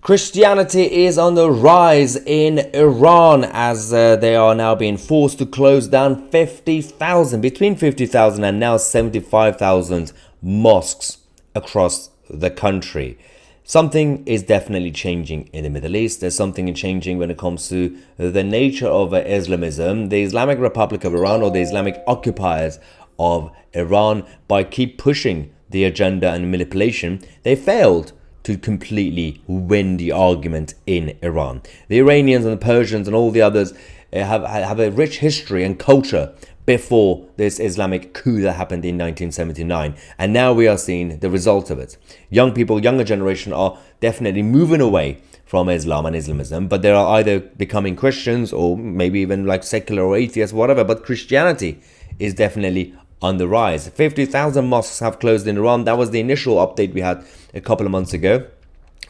Christianity is on the rise in Iran as they are now being forced to close down between 50,000 and now 75,000 mosques across the country. Something is definitely changing in the Middle East. There's something changing when it comes to the nature of Islamism. The Islamic Republic of Iran, or the Islamic occupiers of Iran, by keep pushing the agenda and manipulation, they failed to completely win the argument in Iran. The Iranians and the Persians and all the others have a rich history and culture before this Islamic coup that happened in 1979. And now we are seeing the result of it. Young people, younger generation are definitely moving away from Islam and Islamism, but they are either becoming Christians or maybe even like secular or atheists, whatever. But Christianity is definitely on the rise. 50,000 mosques have closed in Iran. That was the initial update we had a couple of months ago.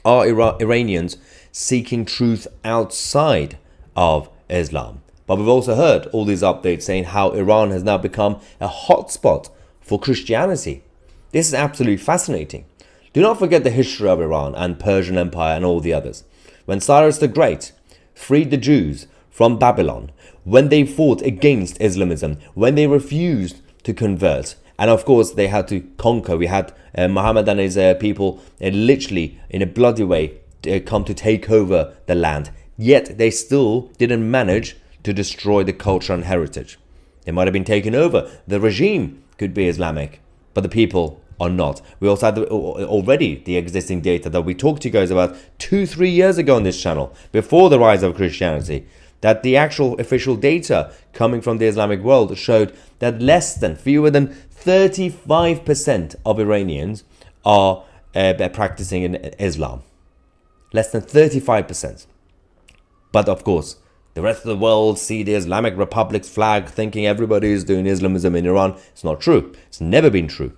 Are Iranians seeking truth outside of Islam? But we've also heard all these updates saying how Iran has now become a hotspot for Christianity. This is absolutely fascinating. Do not forget the history of Iran and Persian Empire and all the others. When Cyrus the Great freed the Jews from Babylon, when they fought against Islamism, when they refused to convert, and of course they had to conquer. We had Muhammad and his people literally in a bloody way come to take over the land. Yet they still didn't manage to destroy the culture and heritage. They might have been taken over. The regime could be Islamic, but the people are not. We also had already the existing data that we talked to you guys about 2-3 years ago on this channel, before the rise of Christianity, that the actual official data coming from the Islamic world showed that fewer than 35% of Iranians are practicing in Islam. Less than 35%. But of course, the rest of the world see the Islamic Republic's flag thinking everybody is doing Islamism in Iran. It's not true. It's never been true.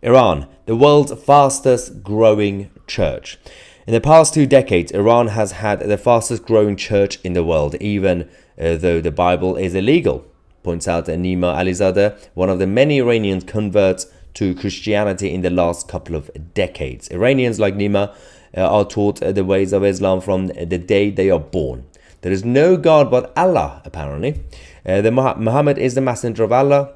Iran, the world's fastest growing church. In the past 2 decades, Iran has had the fastest growing church in the world, even though the Bible is illegal, points out Nima Alizadeh, one of the many Iranian converts to Christianity in the last couple of decades. Iranians like Nima are taught the ways of Islam from the day they are born. There is no God but Allah, apparently. Muhammad is the messenger of Allah,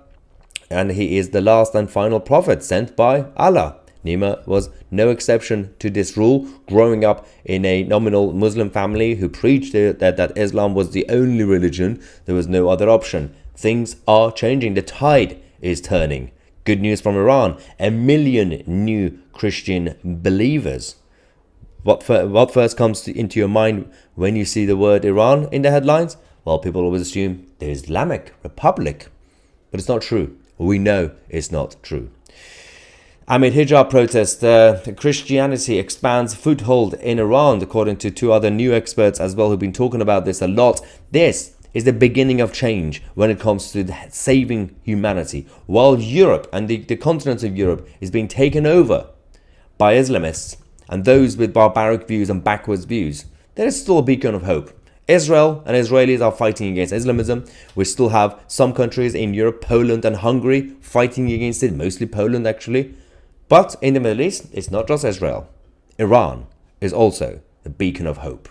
and he is the last and final prophet sent by Allah. Nima was no exception to this rule, growing up in a nominal Muslim family who preached that Islam was the only religion. There was no other option. Things are changing. The tide is turning. Good news from Iran. 1 million new Christian believers. What first comes into your mind when you see the word Iran in the headlines? Well, people always assume the Islamic Republic. But it's not true. We know it's not true. Amid hijab protest, Christianity expands foothold in Iran, according to 2 other new experts as well who've been talking about this a lot. This is the beginning of change when it comes to saving humanity. While Europe and the continent of Europe is being taken over by Islamists and those with barbaric views and backwards views, there is still a beacon of hope. Israel and Israelis are fighting against Islamism. We still have some countries in Europe, Poland and Hungary, fighting against it, mostly Poland actually. But in the Middle East, it's not just Israel. Iran is also the beacon of hope.